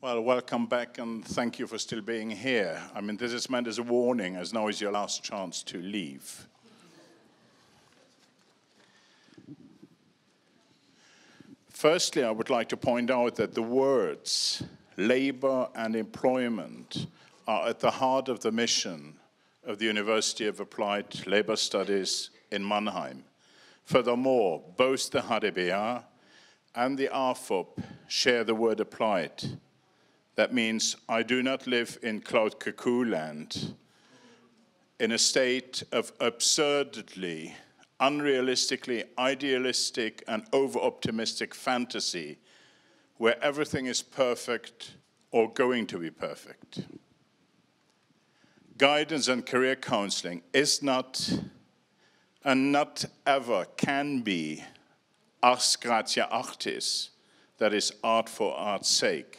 Well, welcome back and thank you for still being here. I mean, this is meant as a warning, as now is your last chance to leave. Firstly, I would like to point out that the words labor and employment are at the heart of the mission of the University of Applied Labor Studies in Mannheim. Furthermore, both the HDBA and the AFOP share the word applied. That means I do not live in cloud cuckoo land, in a state of absurdly, unrealistically idealistic and over-optimistic fantasy where everything is perfect or going to be perfect. Guidance and career counseling is not, and not ever can be, ars gratia artis, that is art for art's sake.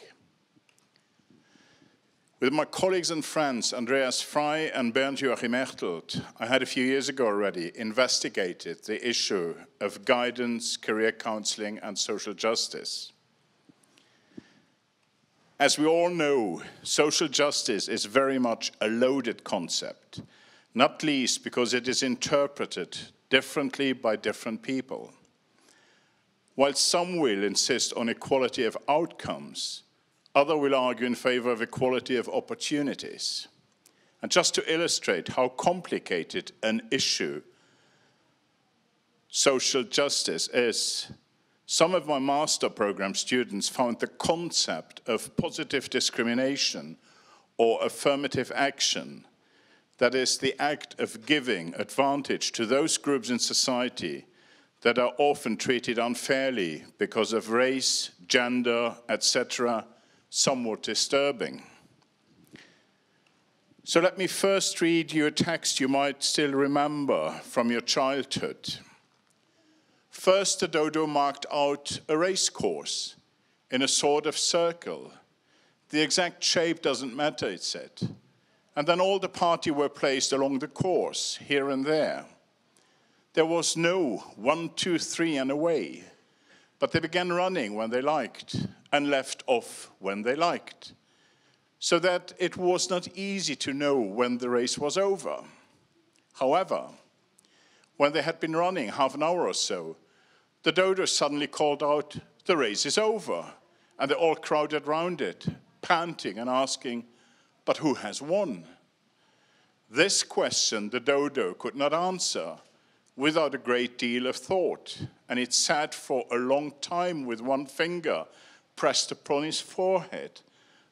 With my colleagues and friends, Andreas Frey and Bernd Joachim Echtelt, I had a few years ago already investigated the issue of guidance, career counseling, and social justice. As we all know, social justice is very much a loaded concept, not least because it is interpreted differently by different people. While some will insist on equality of outcomes, others will argue in favor of equality of opportunities. And just to illustrate how complicated an issue social justice is, some of my master program students found the concept of positive discrimination or affirmative action, that is the act of giving advantage to those groups in society that are often treated unfairly because of race, gender, etc., somewhat disturbing. So let me first read you a text you might still remember from your childhood. First, the dodo marked out a race course in a sort of circle. The exact shape doesn't matter, it said. And then all the party were placed along the course, here and there. There was no 1, 2, 3 and away, but they began running when they liked and left off when they liked, so that it was not easy to know when the race was over. However, when they had been running half an hour or so, the dodo suddenly called out, "The race is over," and they all crowded round it, panting and asking, "But who has won?" This question the dodo could not answer without a great deal of thought, and it sat for a long time with one finger pressed upon his forehead,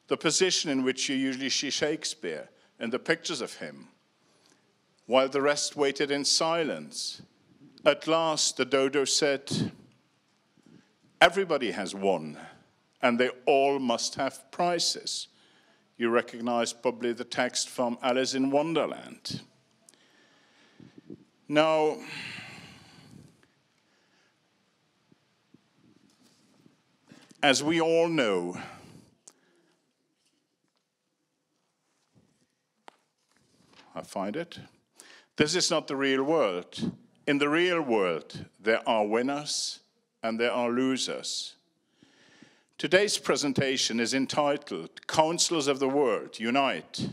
the position in which you usually see Shakespeare in the pictures of him, while the rest waited in silence. At last, the dodo said, "Everybody has won, and they all must have prizes." You recognize probably the text from Alice in Wonderland. Now, as we all know, I find it, this is not the real world. In the real world, there are winners and there are losers. Today's presentation is entitled, Counsellors of the World, Unite.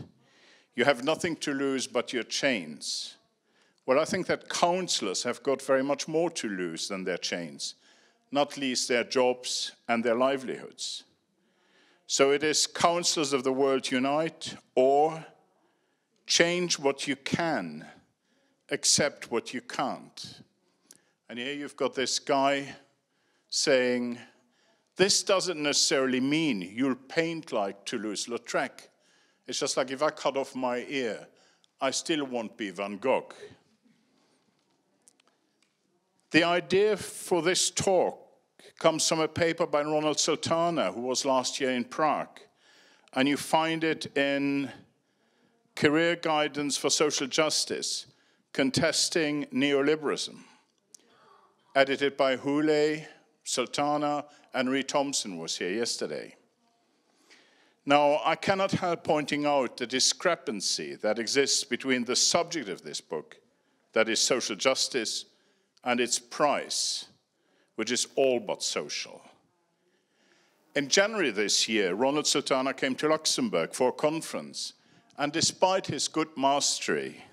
You have nothing to lose but your chains. Well, I think that counsellors have got very much more to lose than their chains, not least their jobs and their livelihoods. So it is Counsellors of the World Unite, or change what you can, accept what you can't. And here you've got this guy saying, this doesn't necessarily mean you'll paint like Toulouse-Lautrec. It's just like if I cut off my ear, I still won't be Van Gogh. The idea for this talk comes from a paper by Ronald Sultana, who was last year in Prague. And you find it in Career Guidance for Social Justice, Contesting Neoliberalism, edited by Hooley, Sultana, and Ree Thompson was here yesterday. Now, I cannot help pointing out the discrepancy that exists between the subject of this book, that is social justice, and its price, which is all but social. In January this year, Ronald Sultana came to Luxembourg for a conference, and despite his good mastery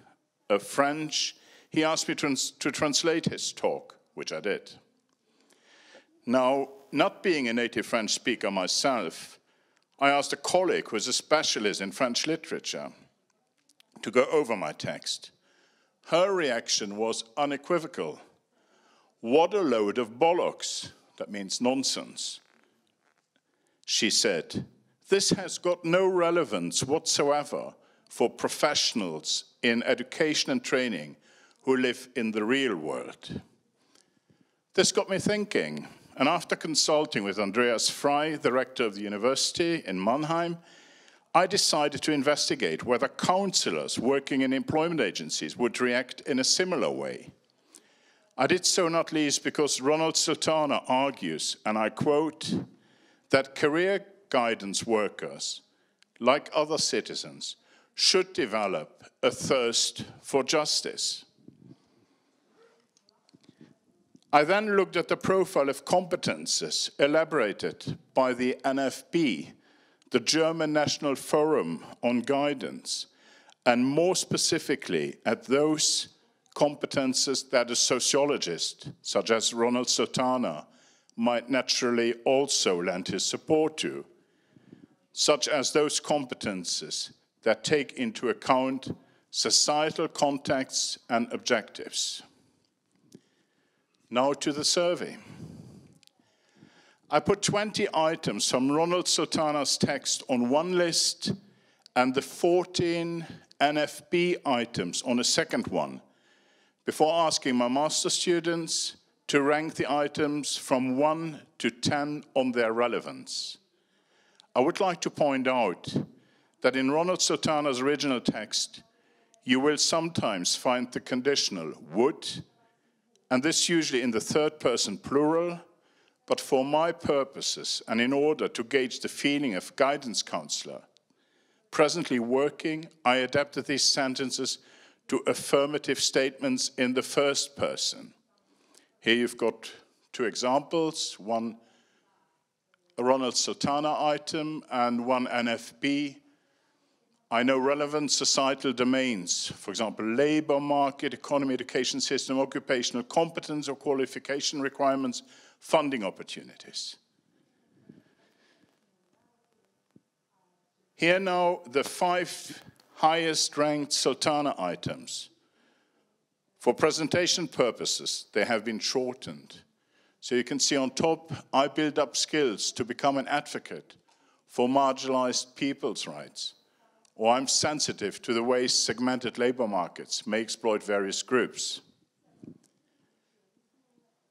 of French, he asked me to translate his talk, which I did. Now, not being a native French speaker myself, I asked a colleague who is a specialist in French literature to go over my text. Her reaction was unequivocal. "What a load of bollocks." That means nonsense. She said, "This has got no relevance whatsoever for professionals in education and training who live in the real world." This got me thinking, and after consulting with Andreas Frey, the rector of the university in Mannheim, I decided to investigate whether counselors working in employment agencies would react in a similar way. I did so not least because Ronald Sultana argues, and I quote, that career guidance workers, like other citizens, should develop a thirst for justice. I then looked at the profile of competences elaborated by the NFB, the German National Forum on Guidance, and more specifically at those competences that a sociologist, such as Ronald Sultana, might naturally also lend his support to, such as those competences that take into account societal contexts and objectives. Now to the survey. I put 20 items from Ronald Sultana's text on one list and the 14 NFB items on a second one, before asking my master students to rank the items from 1 to 10 on their relevance. I would like to point out that in Ronald Sultana's original text, you will sometimes find the conditional would, and this usually in the third person plural, but for my purposes and in order to gauge the feeling of guidance counselor presently working, I adapted these sentences to affirmative statements in the first person. Here you've got two examples, one a Ronald Sultana item and one NFB. I know relevant societal domains, for example, labor market, economy, education system, occupational competence or qualification requirements, funding opportunities. Here now the 5 highest ranked Sultana items. For presentation purposes, they have been shortened. So you can see on top, I build up skills to become an advocate for marginalized people's rights, or I'm sensitive to the ways segmented labor markets may exploit various groups.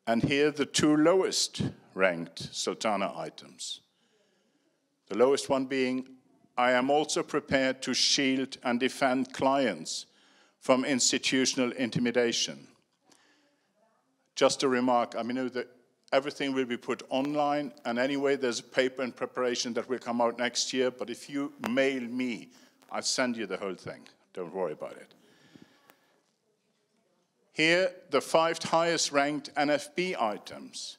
And here the 2 lowest ranked Sultana items. The lowest one being, I am also prepared to shield and defend clients from institutional intimidation. Just a remark, I mean, that everything will be put online, and anyway, there's a paper in preparation that will come out next year, but if you mail me, I'll send you the whole thing. Don't worry about it. Here, the 5 highest ranked NFB items.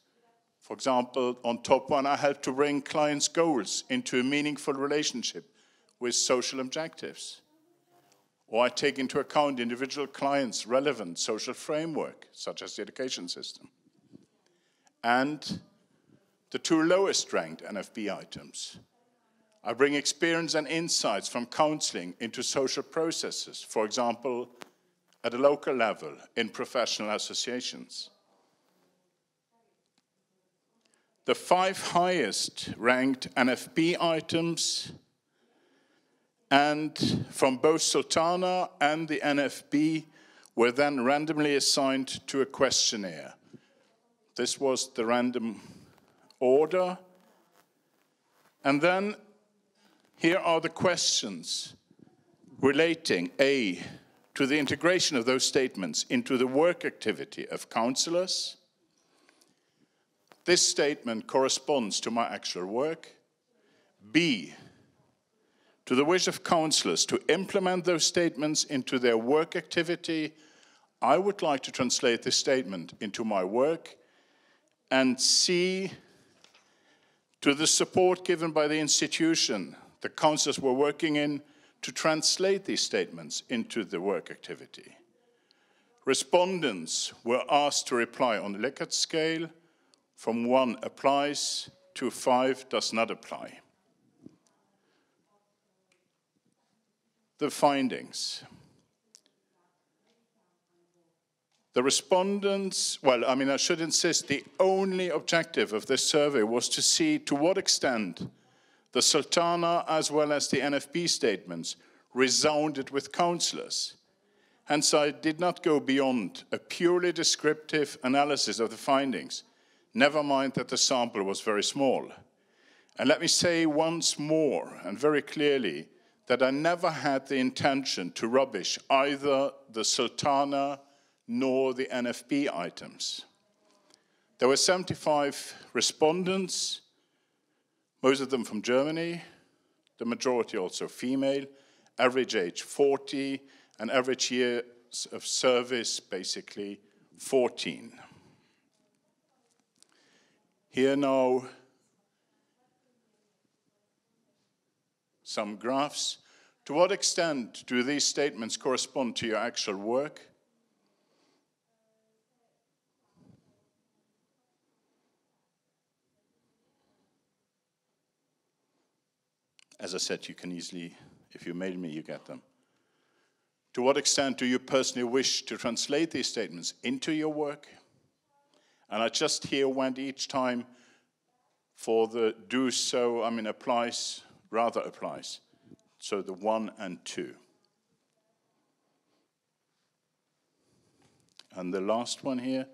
For example, on top one, I help to bring clients' goals into a meaningful relationship with social objectives. Or I take into account individual clients' relevant social framework, such as the education system. And the 2 lowest ranked NFB items. I bring experience and insights from counseling into social processes, for example, at a local level in professional associations. The 5 highest ranked NFB items and from both Sultana and the NFB were then randomly assigned to a questionnaire. This was the random order. And then here are the questions relating, A, to the integration of those statements into the work activity of counselors. This statement corresponds to my actual work. B, to the wish of counselors to implement those statements into their work activity. I would like to translate this statement into my work. And C, to the support given by the institution the counsellors were working in to translate these statements into the work activity. Respondents were asked to reply on a Likert scale from 1 applies to 5 does not apply. The findings. The respondents, I should insist, the only objective of this survey was to see to what extent the Sultana as well as the NFP statements resounded with counsellors. Hence, I did not go beyond a purely descriptive analysis of the findings, never mind that the sample was very small. And let me say once more, and very clearly, that I never had the intention to rubbish either the Sultana nor the NFP items. There were 75 respondents, most of them from Germany, the majority also female, average age 40, and average years of service basically 14. Here now some graphs. To what extent do these statements correspond to your actual work? As I said, you can easily, if you mail me, you get them. To what extent do you personally wish to translate these statements into your work? And I just here went each time for the do so, applies, rather applies. So the 1 and 2. And the last one here,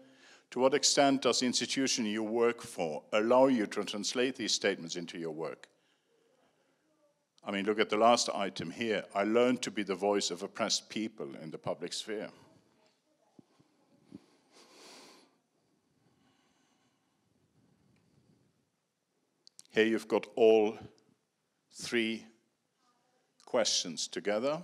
to what extent does the institution you work for allow you to translate these statements into your work? Look at the last item here. I learned to be the voice of oppressed people in the public sphere. Here you've got all 3 questions together.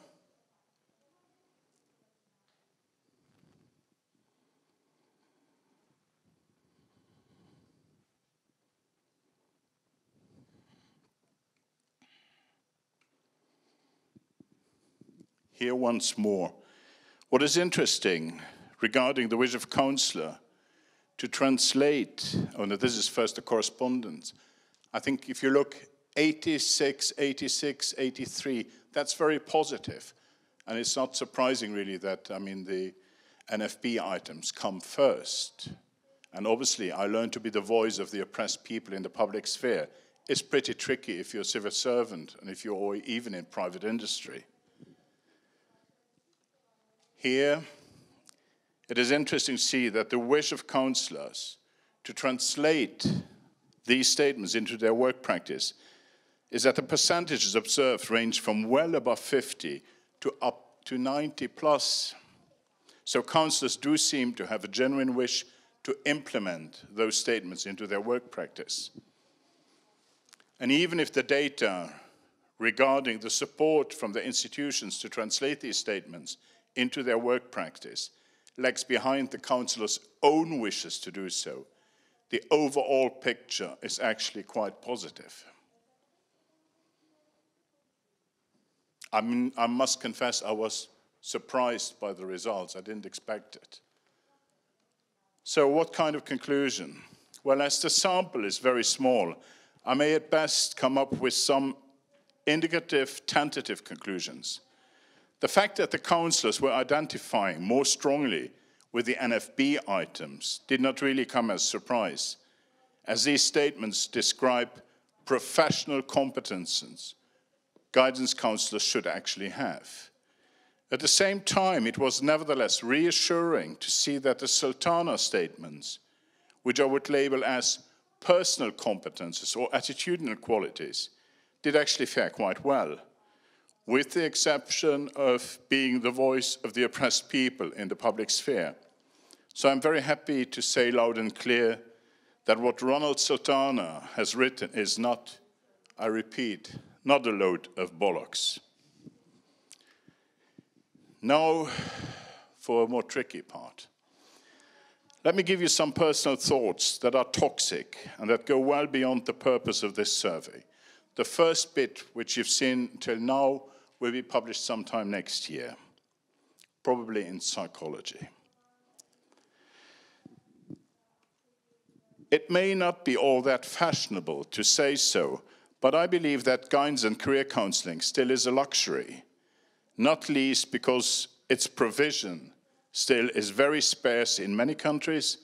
Here once more. What is interesting regarding the wish of counselor to translate, this is first the correspondence. I think if you look 86, 86, 83, that's very positive. And it's not surprising really that, the NFP items come first. And obviously, I learned to be the voice of the oppressed people in the public sphere. It's pretty tricky if you're a civil servant and if you're even in private industry. Here, it is interesting to see that the wish of counsellors to translate these statements into their work practice is that the percentages observed range from well above 50 to up to 90 plus. So counsellors do seem to have a genuine wish to implement those statements into their work practice. And even if the data regarding the support from the institutions to translate these statements into their work practice lags behind the counsellor's own wishes to do so, the overall picture is actually quite positive. I must confess I was surprised by the results. I didn't expect it. So what kind of conclusion? Well, as the sample is very small, I may at best come up with some indicative, tentative conclusions. The fact that the counsellors were identifying more strongly with the NFB items did not really come as a surprise, as these statements describe professional competences guidance counsellors should actually have. At the same time, it was nevertheless reassuring to see that the Sultana statements, which I would label as personal competences or attitudinal qualities, did actually fare quite well, with the exception of being the voice of the oppressed people in the public sphere. So I'm very happy to say loud and clear that what Ronald Sultana has written is not, I repeat, not a load of bollocks. Now for a more tricky part. Let me give you some personal thoughts that are toxic and that go well beyond the purpose of this survey. The first bit, which you've seen till now, will be published sometime next year, probably in psychology. It may not be all that fashionable to say so, but I believe that guidance and career counseling still is a luxury, not least because its provision still is very sparse in many countries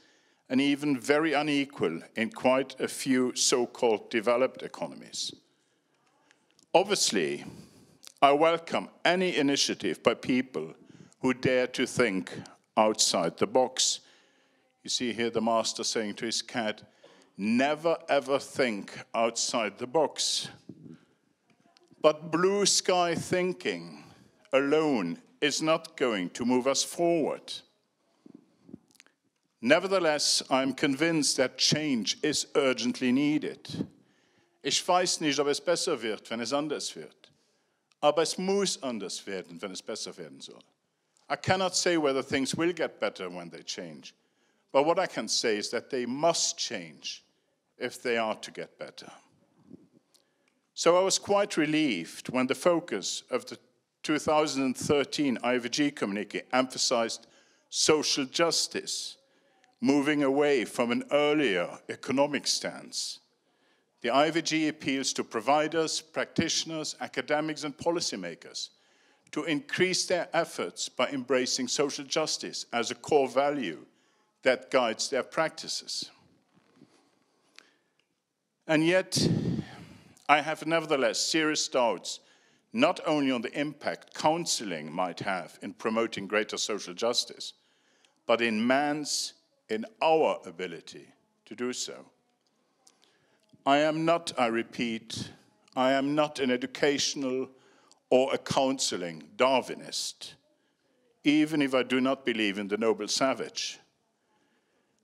and even very unequal in quite a few so-called developed economies. Obviously, I welcome any initiative by people who dare to think outside the box. You see here the master saying to his cat, never ever think outside the box. But blue sky thinking alone is not going to move us forward. Nevertheless, I'm convinced that change is urgently needed. Ich weiß nicht, ob es besser wird, wenn es anders wird. Aber es muss anders werden, wenn es besser werden soll. I cannot say whether things will get better when they change. But what I can say is that they must change if they are to get better. So I was quite relieved when the focus of the 2013 IVG communique emphasized social justice, moving away from an earlier economic stance. The IVG appeals to providers, practitioners, academics, and policymakers to increase their efforts by embracing social justice as a core value that guides their practices. And yet, I have nevertheless serious doubts not only on the impact counseling might have in promoting greater social justice, but in our ability to do so. I am not, I repeat, I am not an educational or a counseling Darwinist, even if I do not believe in the noble savage.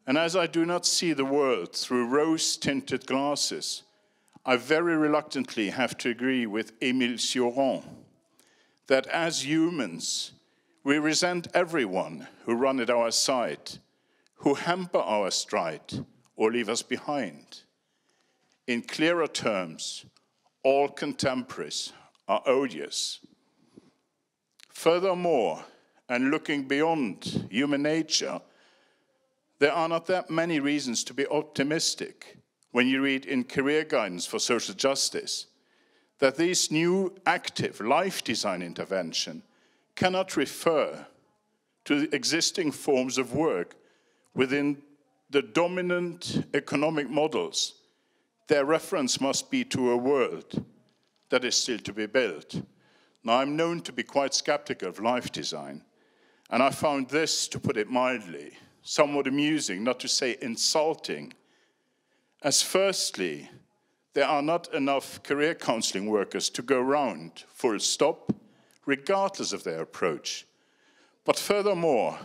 And as I do not see the world through rose-tinted glasses, I very reluctantly have to agree with Émile Cioran that as humans, we resent everyone who run at our side, who hamper our stride or leave us behind. In clearer terms, all contemporaries are odious. Furthermore, and looking beyond human nature, there are not that many reasons to be optimistic when you read in Career Guidance for Social Justice that this new active life design intervention cannot refer to the existing forms of work within the dominant economic models. Their reference must be to a world that is still to be built. Now, I'm known to be quite skeptical of life design, and I found this, to put it mildly, somewhat amusing, not to say insulting, as firstly, there are not enough career counseling workers to go round, full stop, regardless of their approach. But furthermore,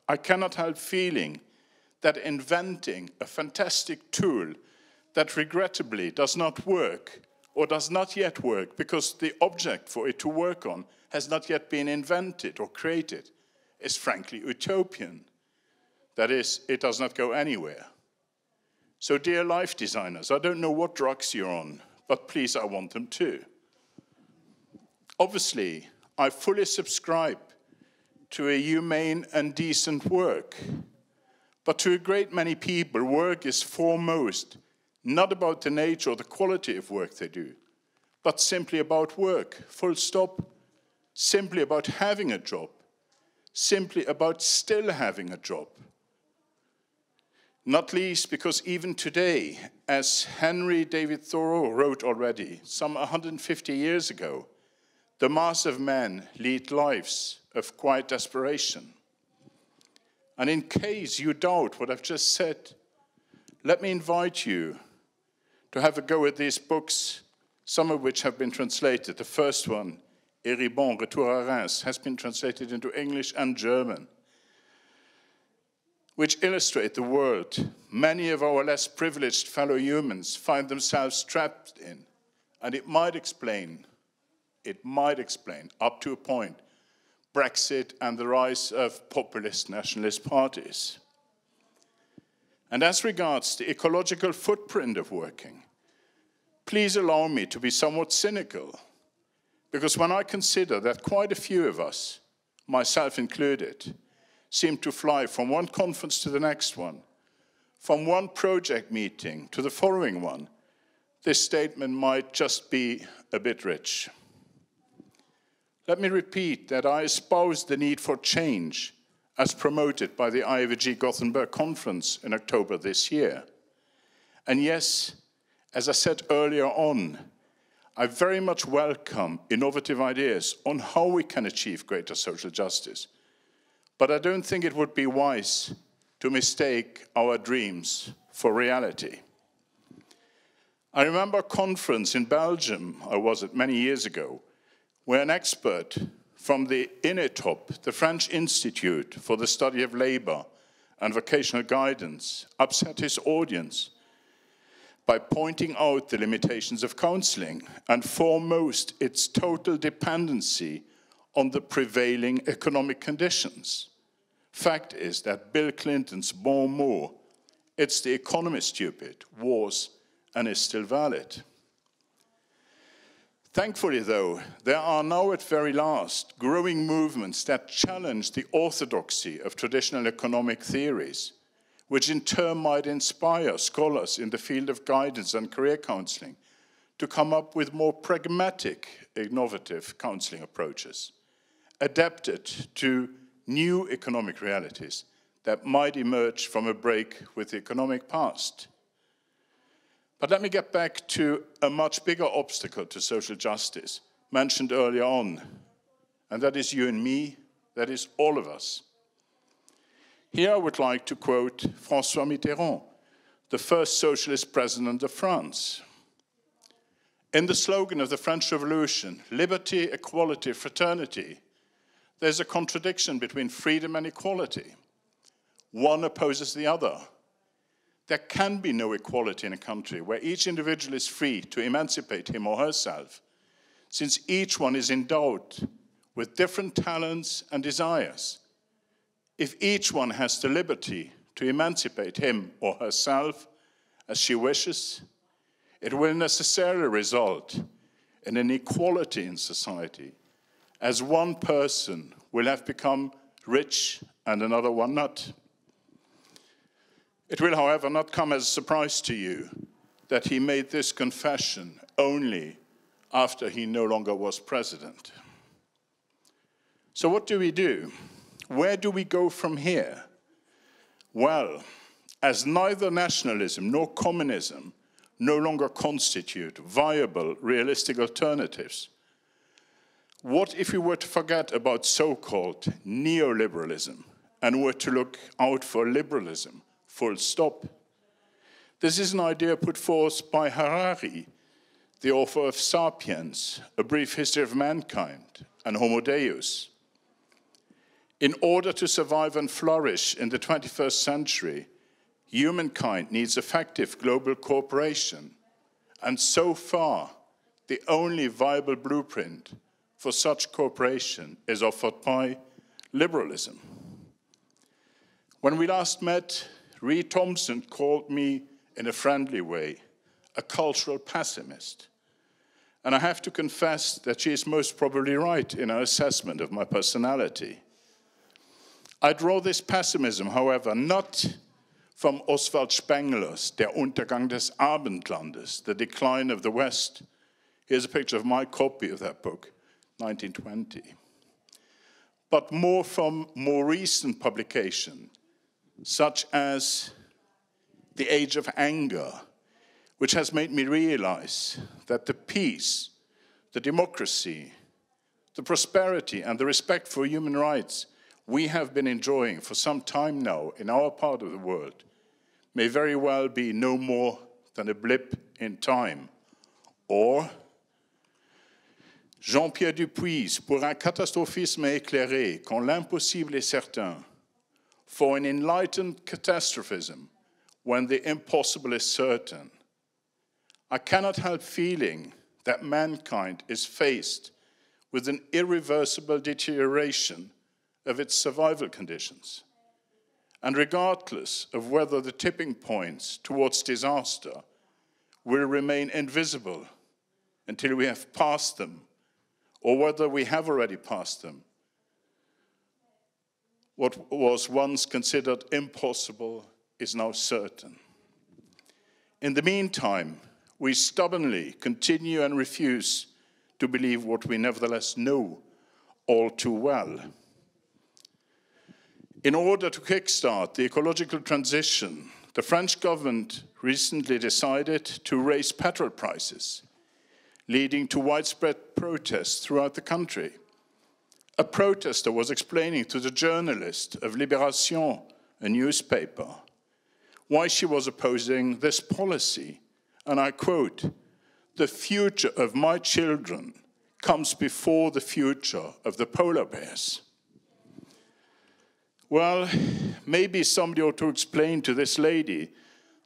I cannot help feeling that inventing a fantastic tool that regrettably does not work, or does not yet work, because the object for it to work on has not yet been invented or created, is frankly utopian. That is, it does not go anywhere. So dear life designers, I don't know what drugs you're on, but please, I want them too. Obviously, I fully subscribe to a humane and decent work, but to a great many people, work is foremost not about the nature or the quality of work they do, but simply about work, full stop, simply about having a job, simply about still having a job. Not least because even today, as Henry David Thoreau wrote already some 150 years ago, the mass of men lead lives of quiet desperation. And in case you doubt what I've just said, let me invite you to have a go at these books, some of which have been translated. The first one, Eribon, Retour à Reims, has been translated into English and German, which illustrate the world many of our less privileged fellow humans find themselves trapped in. And it might explain, up to a point, Brexit and the rise of populist nationalist parties. And as regards the ecological footprint of working, please allow me to be somewhat cynical, because when I consider that quite a few of us, myself included, seem to fly from one conference to the next one, from one project meeting to the following one, this statement might just be a bit rich. Let me repeat that I espouse the need for change as promoted by the IAVG Gothenburg conference in October this year. And yes, as I said earlier on, I very much welcome innovative ideas on how we can achieve greater social justice. But I don't think it would be wise to mistake our dreams for reality. I remember a conference in Belgium, I was at many years ago, where an expert from the INETOP, the French Institute for the Study of Labor and Vocational Guidance, upset his audience by pointing out the limitations of counseling and foremost its total dependency on the prevailing economic conditions. Fact is that Bill Clinton's bon mot, "It's the economy, stupid," was and is still valid. Thankfully, though, there are now at very last growing movements that challenge the orthodoxy of traditional economic theories, which in turn might inspire scholars in the field of guidance and career counseling to come up with more pragmatic, innovative counseling approaches, adapted to new economic realities that might emerge from a break with the economic past. But let me get back to a much bigger obstacle to social justice mentioned earlier on, and that is you and me, that is all of us. Here I would like to quote François Mitterrand, the first socialist president of France. In the slogan of the French Revolution, liberty, equality, fraternity, there's a contradiction between freedom and equality. One opposes the other. There can be no equality in a country where each individual is free to emancipate him or herself, since each one is endowed with different talents and desires. If each one has the liberty to emancipate him or herself as she wishes, it will necessarily result in an equality in society, as one person will have become rich and another one not. It will, however, not come as a surprise to you that he made this confession only after he no longer was president. So what do we do? Where do we go from here? Well, as neither nationalism nor communism no longer constitute viable, realistic alternatives, what if we were to forget about so-called neoliberalism and were to look out for liberalism? Full stop. This is an idea put forth by Harari, the author of Sapiens, A Brief History of Mankind, and Homo Deus. In order to survive and flourish in the 21st century, humankind needs effective global cooperation, and so far, the only viable blueprint for such cooperation is offered by liberalism. When we last met, Reed Thompson called me, in a friendly way, a cultural pessimist. And I have to confess that she is most probably right in her assessment of my personality. I draw this pessimism, however, not from Oswald Spengler's Der Untergang des Abendlandes, The Decline of the West. Here's a picture of my copy of that book, 1920. But more from more recent publication, such as The Age of Anger, which has made me realize that the peace, the democracy, the prosperity, and the respect for human rights we have been enjoying for some time now in our part of the world may very well be no more than a blip in time. Or Jean-Pierre Dupuis, pour un catastrophisme éclairé, quand l'impossible est certain, for an enlightened catastrophism when the impossible is certain. I cannot help feeling that mankind is faced with an irreversible deterioration of its survival conditions. And regardless of whether the tipping points towards disaster will remain invisible until we have passed them, or whether we have already passed them, what was once considered impossible is now certain. In the meantime, we stubbornly continue and refuse to believe what we nevertheless know all too well. In order to kickstart the ecological transition, the French government recently decided to raise petrol prices, leading to widespread protests throughout the country. A protester was explaining to the journalist of Libération, a newspaper, why she was opposing this policy. And I quote, "The future of my children comes before the future of the polar bears." Well, maybe somebody ought to explain to this lady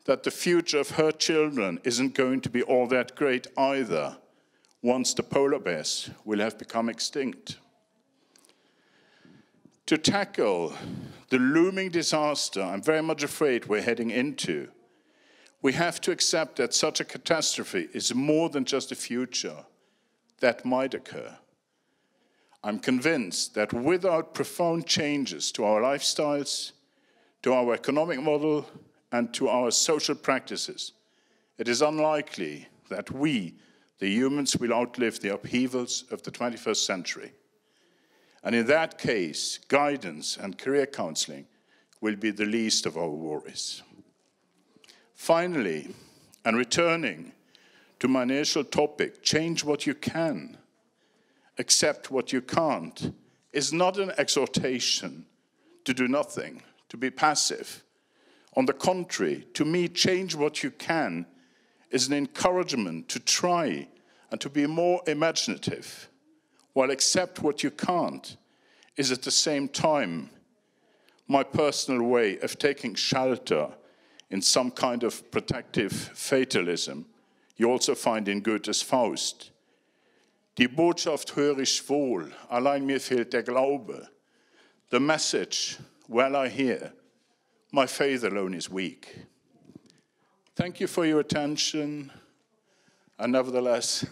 that the future of her children isn't going to be all that great either, once the polar bears will have become extinct. To tackle the looming disaster I'm very much afraid we're heading into, we have to accept that such a catastrophe is more than just a future that might occur. I'm convinced that without profound changes to our lifestyles, to our economic model, and to our social practices, it is unlikely that we, the humans, will outlive the upheavals of the 21st century. And in that case, guidance and career counseling will be the least of our worries. Finally, and returning to my initial topic, change what you can, accept what you can't, is not an exhortation to do nothing, to be passive. On the contrary, to me, change what you can is an encouragement to try and to be more imaginative, while accept what you can't is at the same time my personal way of taking shelter in some kind of protective fatalism you also find in Goethes Faust. Die Botschaft höre ich wohl, allein mir fehlt der Glaube. The message, well I hear, my faith alone is weak. Thank you for your attention, and nevertheless,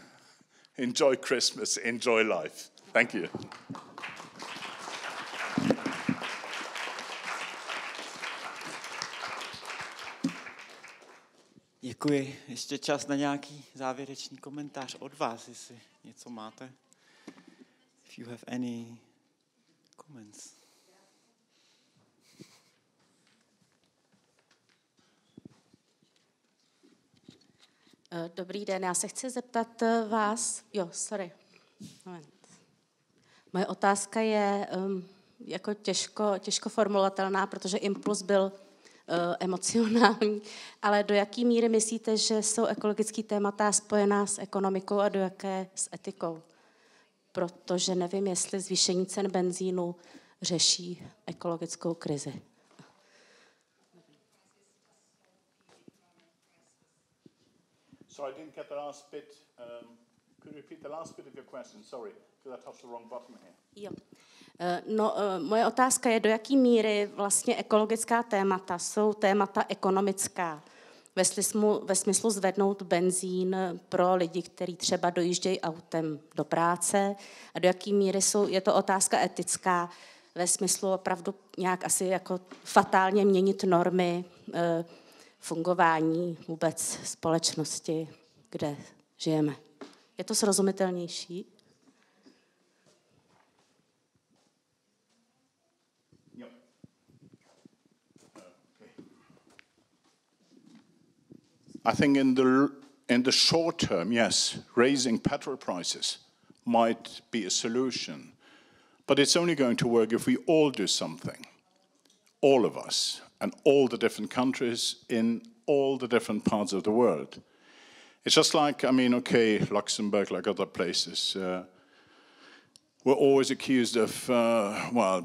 enjoy Christmas, enjoy life. Thank you. Děkuji. Ještě čas na nějaký závěrečný komentář od vás, jestli něco máte. If you have any comments. Dobrý den, já se chci zeptat vás, moment. Moje otázka je jako těžko formulovatelná, protože impuls byl emocionální, ale do jaké míry myslíte, že jsou ekologické témata spojená s ekonomikou a do jaké s etikou? Protože nevím, jestli zvýšení cen benzínu řeší ekologickou krizi. So I didn't get the last bit. Could you repeat the last bit of your question? Sorry, because I touched the wrong button here. Jo. Moje otázka je, do jaké míry vlastně ekologická témata jsou témata ekonomická. Ve smyslu zvednout benzín pro lidi, kteří třeba dojíždějí autem do práce, a do jaké míry je to otázka etická, ve smyslu opravdu nějak asi jako fatálně měnit normy fungování vůbec společnosti, kde žijeme. Je to srozumitelnější? I think in the short term, yes, raising petrol prices might be a solution. But it's only going to work if we all do something. All of us, and all the different countries in all the different parts of the world. It's just like, Luxembourg, like other places, we're always accused of,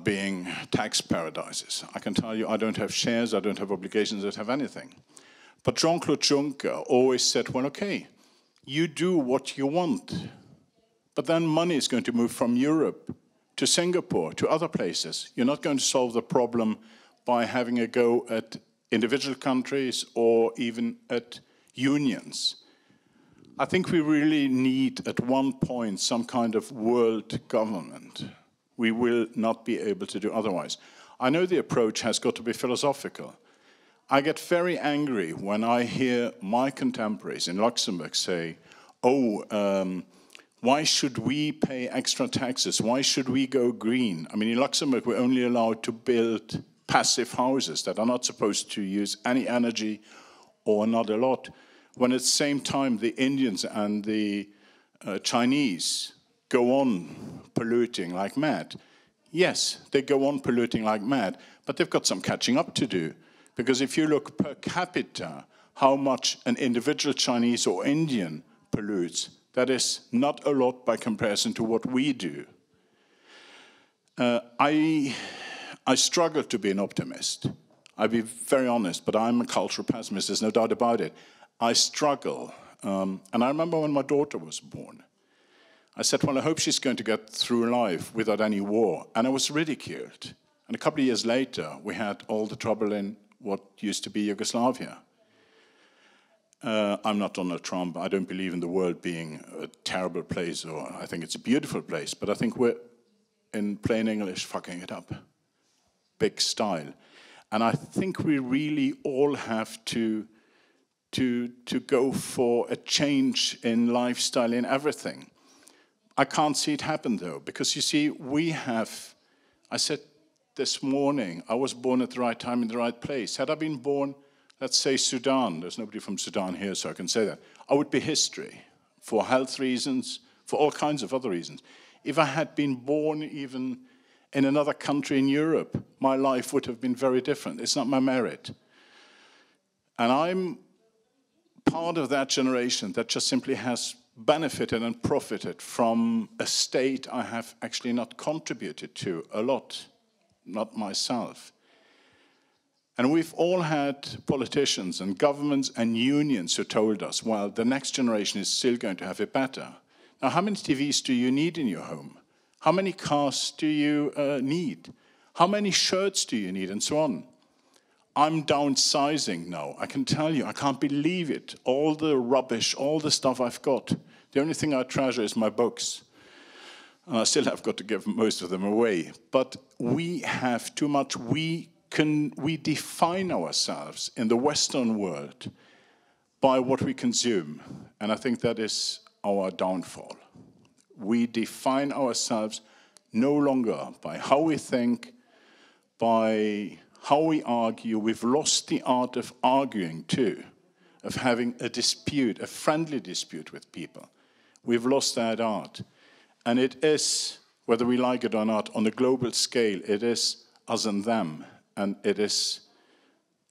being tax paradises. I can tell you, I don't have shares, I don't have obligations, I don't have anything. But Jean-Claude Juncker always said, you do what you want, but then money is going to move from Europe to Singapore, to other places. You're not going to solve the problem by having a go at individual countries or even at unions. I think we really need at one point some kind of world government. We will not be able to do otherwise. I know the approach has got to be philosophical. I get very angry when I hear my contemporaries in Luxembourg say, why should we pay extra taxes? Why should we go green? I mean, in Luxembourg, we're only allowed to build passive houses that are not supposed to use any energy or not a lot, when at the same time the Indians and the Chinese go on polluting like mad. Yes, they go on polluting like mad, but they've got some catching up to do. Because if you look per capita, how much an individual Chinese or Indian pollutes, that is not a lot by comparison to what we do. I struggle to be an optimist. I'll be very honest, but I'm a cultural pessimist, there's no doubt about it. I struggle. And I remember when my daughter was born, I said, well, I hope she's going to get through life without any war. And I was ridiculed. And a couple of years later, we had all the trouble in what used to be Yugoslavia. I'm not Donald Trump. I don't believe in the world being a terrible place, or I think it's a beautiful place. But I think we're, in plain English, fucking it up. Big style. And I think we really all have to go for a change in lifestyle, in everything. I can't see it happen, though, because, you see, I said this morning, I was born at the right time in the right place. Had I been born, let's say, Sudan, there's nobody from Sudan here, so I can say that, I would be history, for health reasons, for all kinds of other reasons. If I had been born even in another country in Europe, my life would have been very different. It's not my merit. And I'm part of that generation that just simply has benefited and profited from a state I have actually not contributed to a lot, not myself. And we've all had politicians and governments and unions who told us, well, the next generation is still going to have it better. Now, how many TVs do you need in your home? How many cars do you need? How many shirts do you need, and so on? I'm downsizing now. I can tell you, I can't believe it. All the rubbish, all the stuff I've got. The only thing I treasure is my books. And I still have got to give most of them away. But we have too much. We define ourselves in the Western world by what we consume. And I think that is our downfall. We define ourselves no longer by how we think, by how we argue. We've lost the art of arguing too, of having a dispute, a friendly dispute with people. We've lost that art. And it is, whether we like it or not, on a global scale, it is us and them. And it is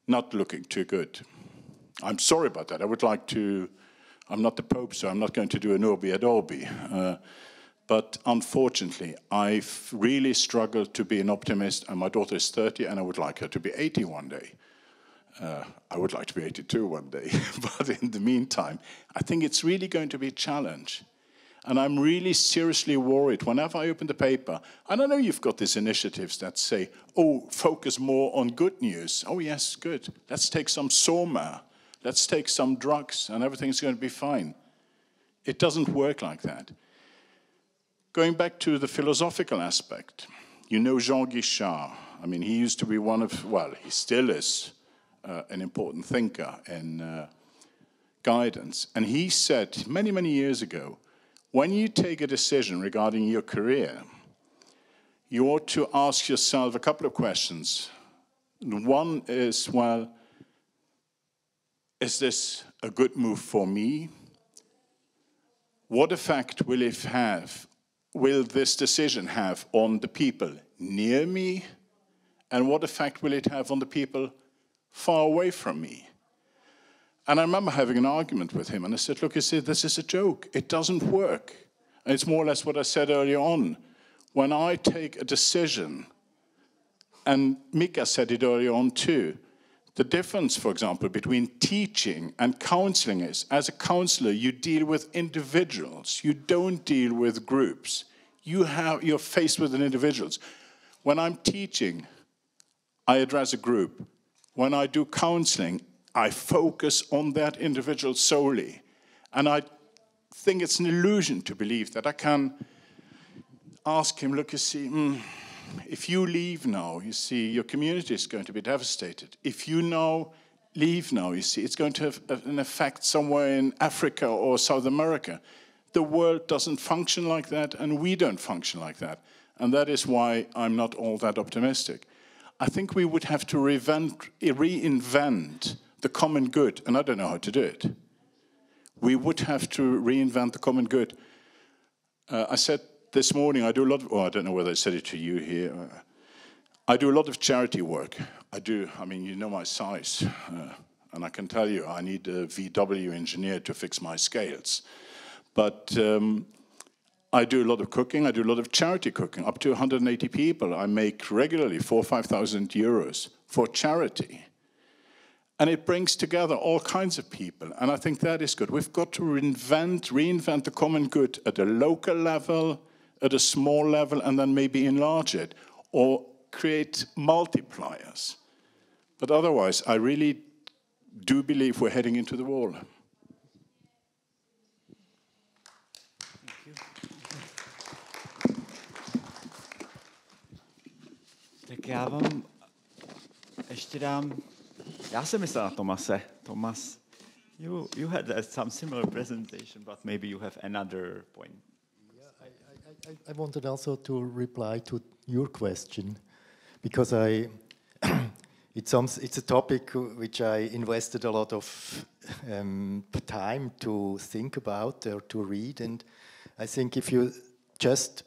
not looking too good. I'm sorry about that. I'm not the Pope, so I'm not going to do an Urbi et Orbi. But unfortunately, I've really struggled to be an optimist, and my daughter is 30, and I would like her to be 80 one day. I would like to be 82 one day. But in the meantime, I think it's really going to be a challenge. And I'm really seriously worried whenever I open the paper. And I know you've got these initiatives that say, oh, focus more on good news. Oh, yes, good. Let's take some soma. Let's take some drugs, and everything's going to be fine. It doesn't work like that. Going back to the philosophical aspect, you know Jean Guichard. I mean, he used to be he still is an important thinker in guidance. And he said many, many years ago, when you take a decision regarding your career, you ought to ask yourself a couple of questions. One is, well, is this a good move for me? What effect will it have? Will this decision have on the people near me? And what effect will it have on the people far away from me? And I remember having an argument with him, and I said, look, you see, this is a joke. It doesn't work. And it's more or less what I said earlier on. When I take a decision, and Mika said it earlier on too, the difference, for example, between teaching and counseling is, as a counselor, you deal with individuals. You don't deal with groups. You're faced with individuals. When I'm teaching, I address a group. When I do counseling, I focus on that individual solely. And I think it's an illusion to believe that I can ask him, look, you see, if you leave now, you see, your community is going to be devastated. If you now leave now, you see, it's going to have an effect somewhere in Africa or South America. The world doesn't function like that, and we don't function like that. And that is why I'm not all that optimistic. I think we would have to reinvent the common good, and I don't know how to do it. We would have to reinvent the common good. I said this morning, I do a lot of, I don't know whether I said it to you here. I do a lot of charity work. I mean, you know my size. And I can tell you, I need a VW engineer to fix my scales. But I do a lot of cooking. I do a lot of charity cooking. Up to 180 people. I make regularly 4,000 or 5,000 euros for charity. And it brings together all kinds of people. And I think that is good. We've got to reinvent the common good at a local level, at a small level, and then maybe enlarge it, or create multipliers. But otherwise, I really do believe we're heading into the wall. Tak já vám ještě dám, já jsem myslel na Tomase. Tomas, you had some similar presentation, but maybe you have another point. I wanted also to reply to your question, because it's a topic which I invested a lot of time to think about or to read, and I think if you just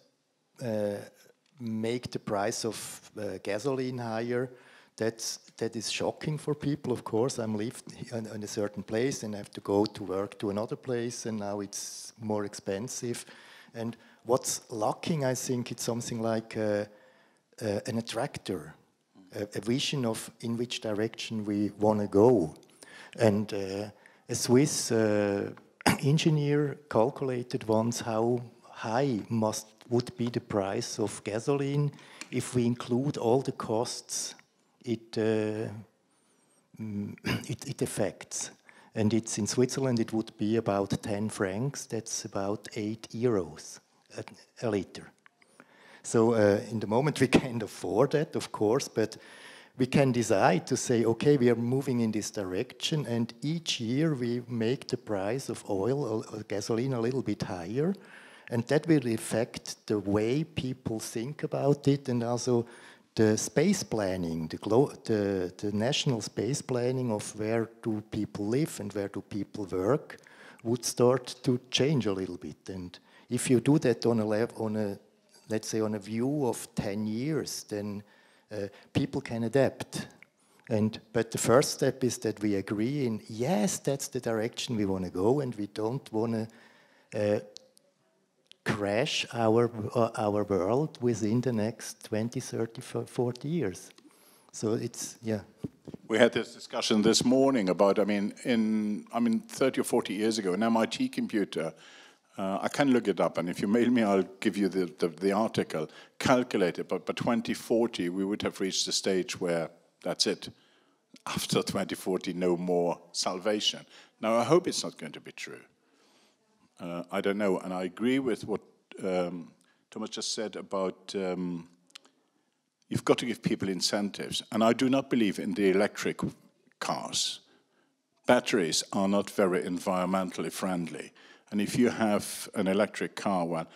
make the price of gasoline higher, that is shocking for people. Of course, I'm lived in a certain place and I have to go to work to another place, and now it's more expensive. And what's lacking, I think, it's something like an attractor, a vision of in which direction we want to go. And a Swiss engineer calculated once how high would be the price of gasoline if we include all the costs it affects. And it's in Switzerland, it would be about 10 francs. That's about 8 euros a liter. So in the moment we can't afford that, of course, but we can decide to say, okay, we are moving in this direction, and each year we make the price of oil or gasoline a little bit higher, and that will affect the way people think about it, and also the space planning, the national space planning of where do people live and where do people work would start to change a little bit. And if you do that let's say on a view of 10 years, then people can adapt. But the first step is that we agree in, yes, that's the direction we want to go, and we don't want to crash our world within the next 20, 30, 40 years. So it's, yeah. We had this discussion this morning about, 30 or 40 years ago, an MIT computer, I can look it up, and if you mail me, I'll give you the article, calculated, but by 2040, we would have reached a stage where that's it. After 2040, no more salvation. Now, I hope it's not going to be true. I don't know, and I agree with what Thomas just said about you've got to give people incentives, and I do not believe in the electric cars. Batteries are not very environmentally friendly, and if you have an electric car, well,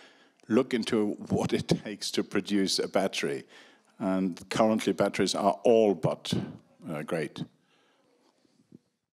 look into what it takes to produce a battery, and currently batteries are all but great.